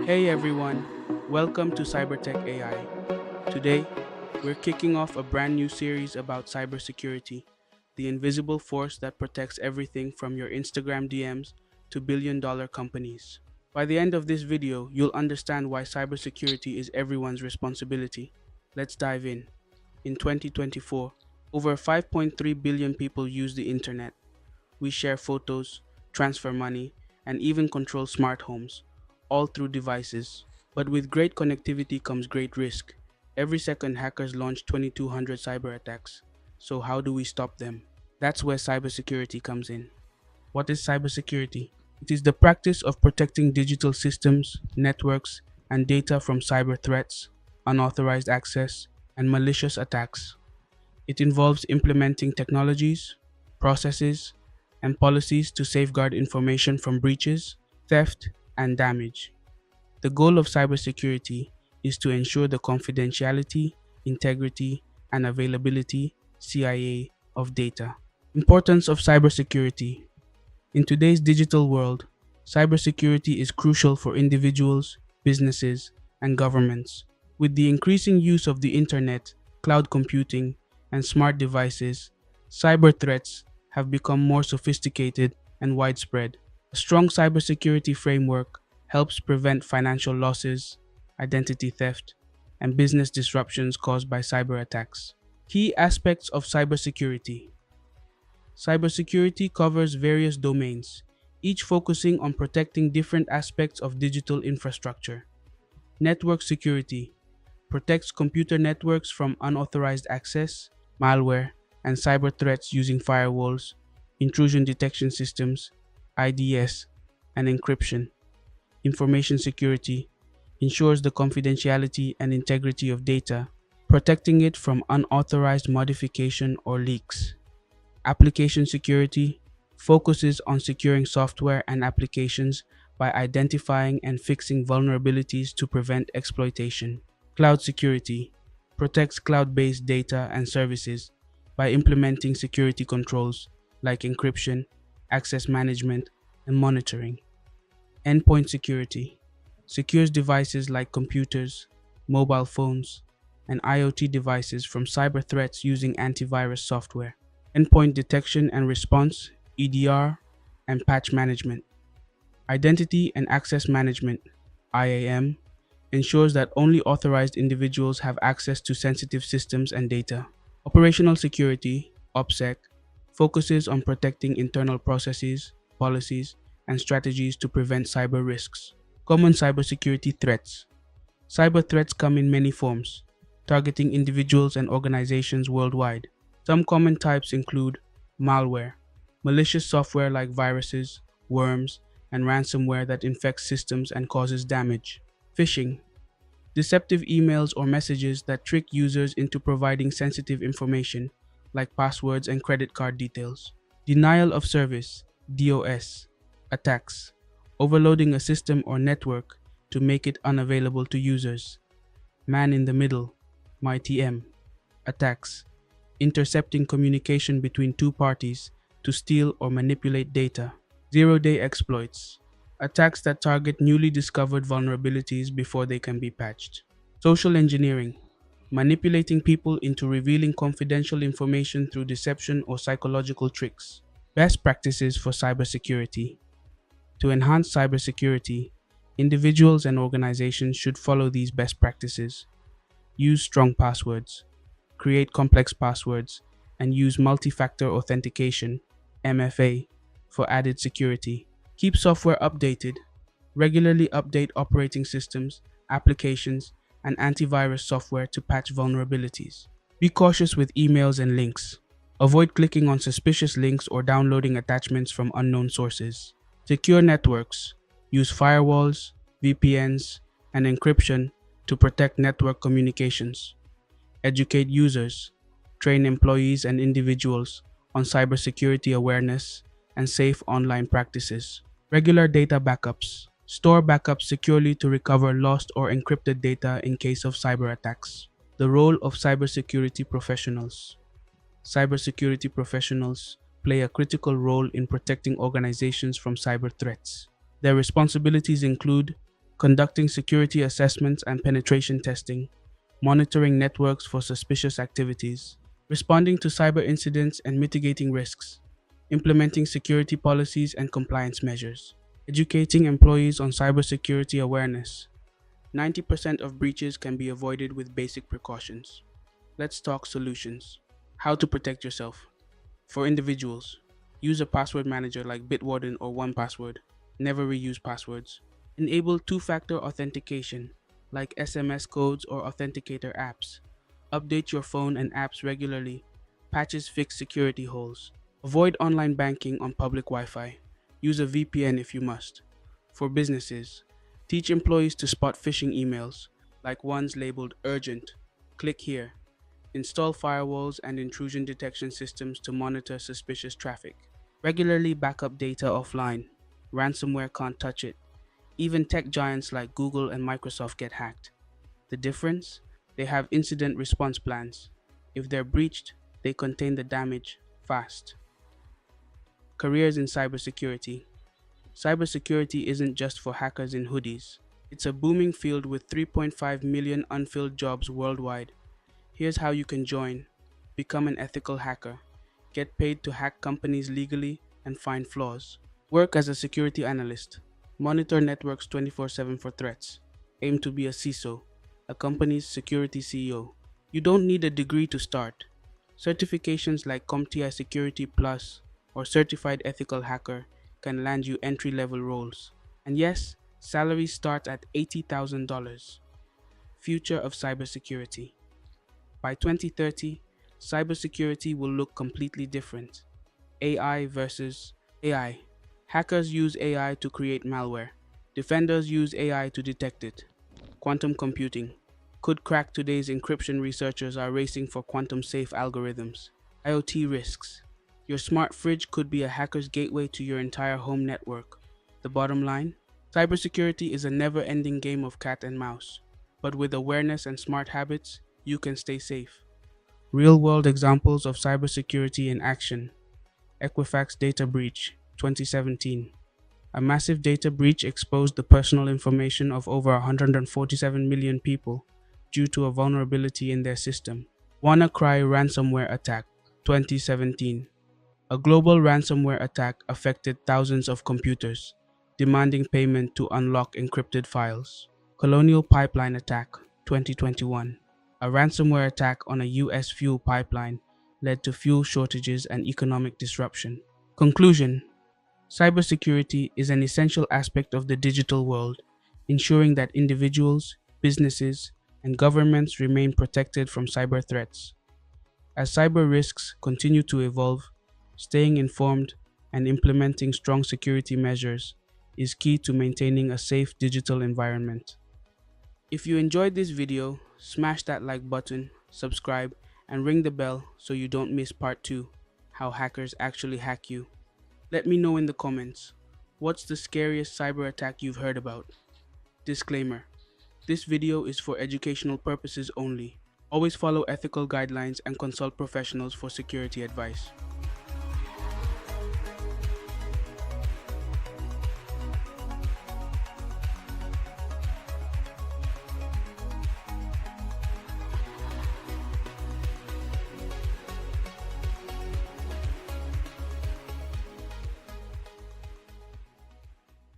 Hey everyone, welcome to Cybertech AI. Today, we're kicking off a brand new series about cybersecurity, the invisible force that protects everything from your Instagram DMs to billion-dollar companies. By the end of this video, you'll understand why cybersecurity is everyone's responsibility. Let's dive in. In 2024, over 5.3 billion people use the internet. We share photos, transfer money, and even control smart homes, all through devices. But with great connectivity comes great risk. Every second, hackers launch 2,200 cyber attacks. So, how do we stop them? That's where cybersecurity comes in. What is cybersecurity? It is the practice of protecting digital systems, networks, and data from cyber threats, unauthorized access, and malicious attacks. It involves implementing technologies, processes, and policies to safeguard information from breaches, theft, and damage. The goal of cybersecurity is to ensure the confidentiality, integrity, and availability CIA of data. Importance of cybersecurity. In today's digital world, cybersecurity is crucial for individuals, businesses, and governments. With the increasing use of the internet, cloud computing, and smart devices, cyber threats have become more sophisticated and widespread. A strong cybersecurity framework helps prevent financial losses, identity theft, and business disruptions caused by cyber attacks. Key aspects of cybersecurity. Cybersecurity covers various domains, each focusing on protecting different aspects of digital infrastructure. Network security protects computer networks from unauthorized access, malware, and cyber threats using firewalls, intrusion detection systems, IDS, and encryption. Information security ensures the confidentiality and integrity of data, protecting it from unauthorized modification or leaks. Application security focuses on securing software and applications by identifying and fixing vulnerabilities to prevent exploitation. Cloud security protects cloud-based data and services by implementing security controls like encryption, access management, and monitoring. Endpoint security secures devices like computers, mobile phones, and IoT devices from cyber threats using antivirus software. Endpoint detection and response, EDR, and patch management. Identity and access management, IAM, ensures that only authorized individuals have access to sensitive systems and data. Operational security, OPSEC, focuses on protecting internal processes, policies, and strategies to prevent cyber risks. Common cybersecurity threats. Cyber threats come in many forms, targeting individuals and organizations worldwide. Some common types include malware, malicious software like viruses, worms, and ransomware that infects systems and causes damage. Phishing, deceptive emails or messages that trick users into providing sensitive information like passwords and credit card details. Denial of service, DOS, attacks, overloading a system or network to make it unavailable to users. Man in the middle, MITM, attacks, intercepting communication between two parties to steal or manipulate data. Zero-day exploits, attacks that target newly discovered vulnerabilities before they can be patched. Social engineering, manipulating people into revealing confidential information through deception or psychological tricks. Best practices for cybersecurity. To enhance cybersecurity, individuals and organizations should follow these best practices. Use strong passwords, create complex passwords, and use multi-factor authentication, MFA, for added security. Keep software updated. Regularly update operating systems, applications, and antivirus software to patch vulnerabilities. Be cautious with emails and links. Avoid clicking on suspicious links or downloading attachments from unknown sources. Secure networks. Use firewalls, VPNs, and encryption to protect network communications. Educate users. Train employees and individuals on cybersecurity awareness and safe online practices. Regular data backups. Store backups securely to recover lost or encrypted data in case of cyber attacks. The role of cybersecurity professionals. Cybersecurity professionals play a critical role in protecting organizations from cyber threats. Their responsibilities include conducting security assessments and penetration testing, monitoring networks for suspicious activities, responding to cyber incidents and mitigating risks, implementing security policies and compliance measures, educating employees on cybersecurity awareness. 90% of breaches can be avoided with basic precautions. Let's talk solutions. How to protect yourself. For individuals, use a password manager like Bitwarden or 1Password. Never reuse passwords. Enable two-factor authentication like SMS codes or authenticator apps. Update your phone and apps regularly. Patches fix security holes. Avoid online banking on public Wi-Fi. Use a VPN if you must. For businesses, teach employees to spot phishing emails, like ones labeled urgent. Click here. Install firewalls and intrusion detection systems to monitor suspicious traffic. Regularly backup data offline. Ransomware can't touch it. Even tech giants like Google and Microsoft get hacked. The difference? They have incident response plans. If they're breached, they contain the damage fast. Careers in cybersecurity. Cybersecurity isn't just for hackers in hoodies. It's a booming field with 3.5 million unfilled jobs worldwide. Here's how you can join. Become an ethical hacker. Get paid to hack companies legally and find flaws. Work as a security analyst. Monitor networks 24/7 for threats. Aim to be a CISO, a company's security CEO. You don't need a degree to start. Certifications like CompTIA Security Plus or Certified Ethical Hacker can land you entry-level roles. And yes, salaries start at $80,000. Future of cybersecurity. By 2030, cybersecurity will look completely different. AI versus AI. Hackers use AI to create malware. Defenders use AI to detect it. Quantum computing. Could crack today's encryption. Researchers are racing for quantum-safe algorithms. IoT risks. Your smart fridge could be a hacker's gateway to your entire home network. The bottom line? Cybersecurity is a never-ending game of cat and mouse. But with awareness and smart habits, you can stay safe. Real-world examples of cybersecurity in action. Equifax data breach, 2017. A massive data breach exposed the personal information of over 147 million people due to a vulnerability in their system. WannaCry ransomware attack, 2017. A global ransomware attack affected thousands of computers, demanding payment to unlock encrypted files. Colonial Pipeline attack, 2021. A ransomware attack on a US fuel pipeline led to fuel shortages and economic disruption. Conclusion: cybersecurity is an essential aspect of the digital world, ensuring that individuals, businesses, and governments remain protected from cyber threats. As cyber risks continue to evolve, staying informed and implementing strong security measures is key to maintaining a safe digital environment. If you enjoyed this video, smash that like button, subscribe, and ring the bell so you don't miss part 2, how hackers actually hack you. Let me know in the comments, what's the scariest cyber attack you've heard about? Disclaimer: this video is for educational purposes only. Always follow ethical guidelines and consult professionals for security advice.